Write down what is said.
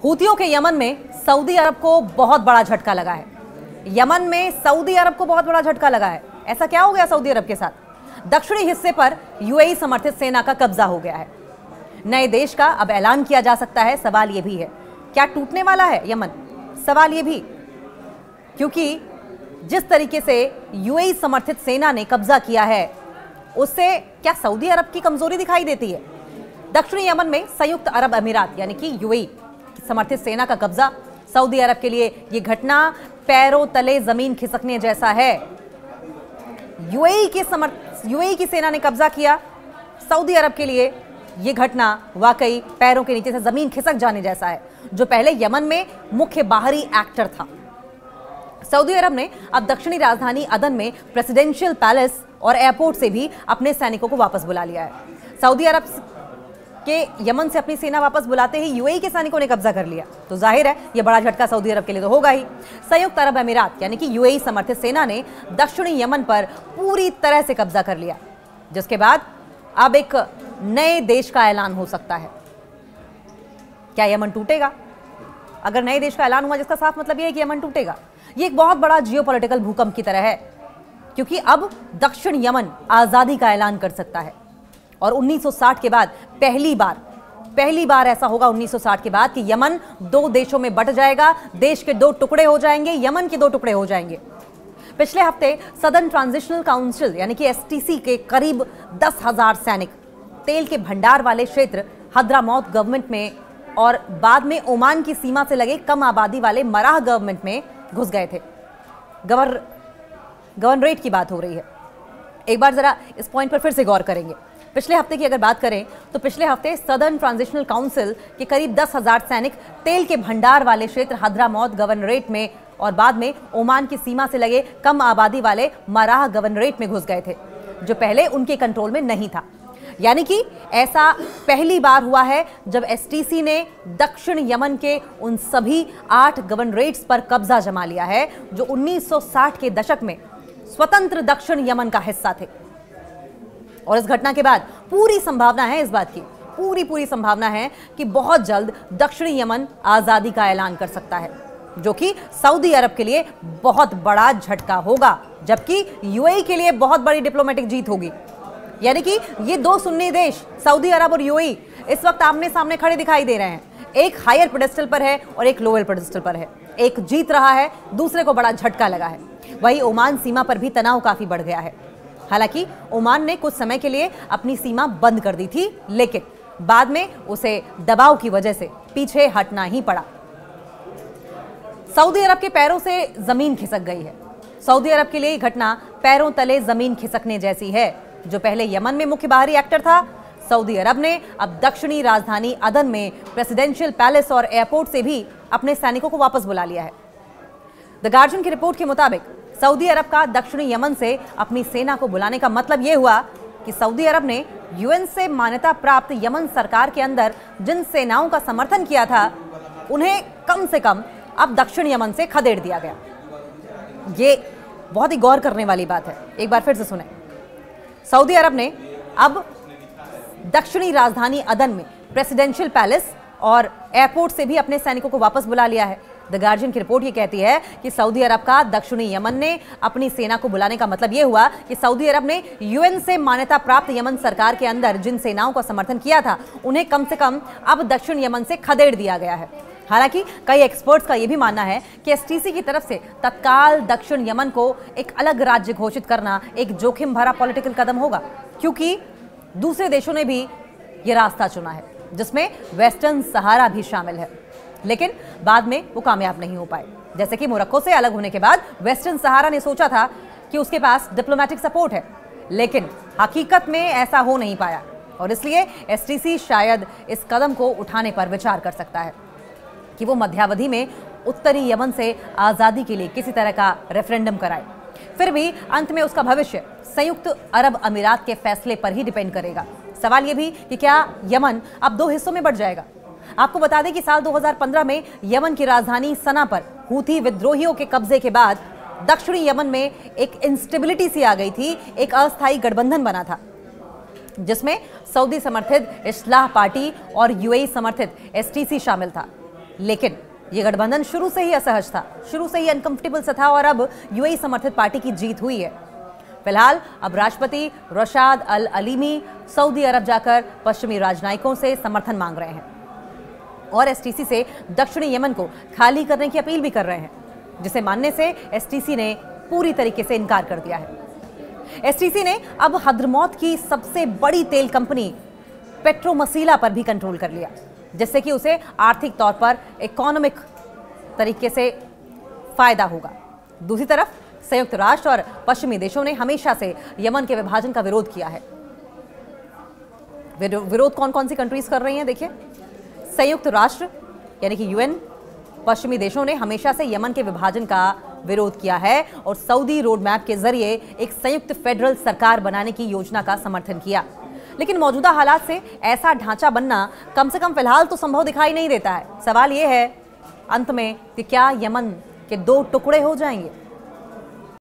हूथियों के यमन में सऊदी अरब को बहुत बड़ा झटका लगा है। यमन में सऊदी अरब को बहुत बड़ा झटका लगा है। ऐसा क्या हो गया सऊदी अरब के साथ? दक्षिणी हिस्से पर यूएई समर्थित सेना का कब्जा हो गया है। नए देश का अब ऐलान किया जा सकता है। सवाल यह भी है, क्या टूटने वाला है यमन? सवाल यह भी, क्योंकि जिस तरीके से यूएई समर्थित सेना ने कब्जा किया है, उससे क्या सऊदी अरब की कमजोरी दिखाई देती है? दक्षिणी यमन में संयुक्त अरब अमीरात यानी कि यूएई समर्थित सेना का कब्जा सऊदी अरब के लिए यह घटना पैरों तले जमीन खिसकने जैसा है। यूएई की सेना ने कब्जा किया, सऊदी अरब के लिए यह घटना वाकई पैरों के नीचे से जमीन खिसक जाने जैसा है। जो पहले यमन में मुख्य बाहरी एक्टर था, सऊदी अरब ने अब दक्षिणी राजधानी अदन में प्रेसिडेंशियल पैलेस और एयरपोर्ट से भी अपने सैनिकों को वापस बुला लिया है। सऊदी अरब के यमन से अपनी सेना वापस बुलाते ही यूएई के सैनिकों ने कब्जा कर लिया, तो जाहिर है यह बड़ा झटका सऊदी अरब के लिए तो होगा ही। संयुक्त अरब अमीरात यानी कि यूएई समर्थित सेना ने दक्षिणी यमन पर पूरी तरह से कब्जा कर लिया, जिसके बाद अब एक नए देश का ऐलान हो सकता है। क्या यमन टूटेगा? अगर नए देश का ऐलान हुआ, जिसका साफ मतलब यह है कि यमन टूटेगा। यह एक बहुत बड़ा जियोपॉलिटिकल भूकंप की तरह है, क्योंकि अब दक्षिण यमन आजादी का ऐलान कर सकता है। और 1960 के बाद पहली बार ऐसा होगा 1960 के बाद कि यमन दो देशों में बंट जाएगा। देश के दो टुकड़े हो जाएंगे, यमन के दो टुकड़े हो जाएंगे। पिछले हफ्ते सदर्न ट्रांजिशनल काउंसिल यानी कि एसटीसी के करीब 10,000 सैनिक तेल के भंडार वाले क्षेत्र हद्रामौत गवर्नमेंट में और बाद में ओमान की सीमा से लगे कम आबादी वाले मराह गवर्नमेंट में घुस गए थे। गवर्नरेट की बात हो रही है। एक बार जरा इस पॉइंट पर फिर से गौर करेंगे। पिछले हफ्ते की अगर बात करें तो पिछले हफ्ते सदर्न ट्रांजिशनल काउंसिल के करीब 10,000 सैनिक तेल के भंडार वाले क्षेत्र हद्रामौत गवर्नरेट में और बाद में ओमान की सीमा से लगे कम आबादी वाले मराह गवर्नरेट में घुस गए थे, जो पहले उनके कंट्रोल में नहीं था। यानी कि ऐसा पहली बार हुआ है जब एसटीसी ने दक्षिण यमन के उन सभी 8 गवर्नरेट्स पर कब्जा जमा लिया है जो 1960 के दशक में स्वतंत्र दक्षिण यमन का हिस्सा थे। और इस घटना के बाद पूरी संभावना है, इस बात की पूरी संभावना है कि बहुत जल्द दक्षिणी यमन आजादी का ऐलान कर सकता है, जो कि सऊदी अरब के लिए बहुत बड़ा झटका होगा, जबकि यूएई के लिए बहुत बड़ी डिप्लोमेटिक जीत होगी। यानी कि ये दो सुन्नी देश सऊदी अरब और यूएई इस वक्त आमने सामने खड़े दिखाई दे रहे हैं। एक हायर पेडेस्टल पर है और एक लोअर पेडेस्टल पर है। एक जीत रहा है, दूसरे को बड़ा झटका लगा है। वही ओमान सीमा पर भी तनाव काफी बढ़ गया है। हालांकि ओमान ने कुछ समय के लिए अपनी सीमा बंद कर दी थी, लेकिन बाद में उसे दबाव की वजह से पीछे हटना ही पड़ा। सऊदी अरब के पैरों से जमीन खिसक गई है। सऊदी अरब के लिए घटना पैरों तले जमीन खिसकने जैसी है। जो पहले यमन में मुख्य बाहरी एक्टर था, सऊदी अरब ने अब दक्षिणी राजधानी अदन में प्रेसिडेंशियल पैलेस और एयरपोर्ट से भी अपने सैनिकों को वापस बुला लिया है। द गार्जियन की रिपोर्ट के मुताबिक सऊदी अरब का दक्षिणी यमन से अपनी सेना को बुलाने का मतलब यह हुआ कि सऊदी अरब ने यूएन से मान्यता प्राप्त यमन सरकार के अंदर जिन सेनाओं का समर्थन किया था, उन्हें कम से कम अब दक्षिण यमन से खदेड़ दिया गया। ये बहुत ही गौर करने वाली बात है। एक बार फिर से सुने। सऊदी अरब ने अब दक्षिणी राजधानी अदन में प्रेसिडेंशियल पैलेस और एयरपोर्ट से भी अपने सैनिकों को वापस बुला लिया है। द गार्जियन की रिपोर्ट ये कहती है कि सऊदी अरब का दक्षिणी यमन ने अपनी सेना को बुलाने का मतलब यह हुआ कि सऊदी अरब ने यूएन से मान्यता प्राप्त यमन सरकार के अंदर जिन सेनाओं का समर्थन किया था, उन्हें कम से कम अब दक्षिण यमन से खदेड़ दिया गया है। हालांकि कई एक्सपर्ट्स का यह भी मानना है कि एसटीसी की तरफ से तत्काल दक्षिण यमन को एक अलग राज्य घोषित करना एक जोखिम भरा पॉलिटिकल कदम होगा, क्योंकि दूसरे देशों ने भी यह रास्ता चुना है, जिसमें वेस्टर्न सहारा भी शामिल है। लेकिन बाद में वो कामयाब नहीं हो पाए। जैसे कि मोरक्को से अलग होने के बाद वेस्टर्न सहारा ने सोचा था कि उसके पास डिप्लोमेटिक सपोर्ट है, लेकिन हकीकत में ऐसा हो नहीं पाया। और इसलिए एसटीसी शायद इस कदम को उठाने पर विचार कर सकता है कि वो मध्यावधि में उत्तरी यमन से आज़ादी के लिए किसी तरह का रेफरेंडम कराए। फिर भी अंत में उसका भविष्य संयुक्त अरब अमीरात के फैसले पर ही डिपेंड करेगा। सवाल यह भी कि क्या यमन अब दो हिस्सों में बंट जाएगा। आपको बता दें कि साल 2015 में यमन की राजधानी सना पर हूथी विद्रोहियों के कब्जे के बाद दक्षिणी यमन में एक इंस्टेबिलिटी सी आ गई थी। एक अस्थायी गठबंधन बना था, जिसमें सऊदी समर्थित इस्लाह पार्टी और यूएई समर्थित एसटीसी शामिल था। लेकिन ये गठबंधन शुरू से ही असहज था, शुरू से ही अनकंफर्टेबल सा था और अब यूएई समर्थित पार्टी की जीत हुई है। फिलहाल अब राष्ट्रपति रशाद अल अलीमी सऊदी अरब जाकर पश्चिमी राजनयिकों से समर्थन मांग रहे हैं और एसटीसी से दक्षिणी यमन को खाली करने की अपील भी कर रहे हैं, जिसे मानने से एसटीसी ने पूरी तरीके से इनकार कर दिया है। एसटीसी ने अब हद्रमौत की सबसे बड़ी तेल कंपनी पेट्रोमसीला पर भी कंट्रोल कर लिया, जिससे कि उसे आर्थिक तौर पर इकोनॉमिक तरीके से फायदा होगा। दूसरी तरफ संयुक्त राष्ट्र और पश्चिमी देशों ने हमेशा से यमन के विभाजन का विरोध किया है। विरोध कौन कौन सी कंट्रीज कर रही हैं, देखिए। संयुक्त राष्ट्र यानी कि यूएन, पश्चिमी देशों ने हमेशा से यमन के विभाजन का विरोध किया है और सऊदी रोड मैप के जरिए एक संयुक्त फेडरल सरकार बनाने की योजना का समर्थन किया। लेकिन मौजूदा हालात से ऐसा ढांचा बनना कम से कम फिलहाल तो संभव दिखाई नहीं देता है। सवाल यह है अंत में कि क्या यमन के दो टुकड़े हो जाएंगे।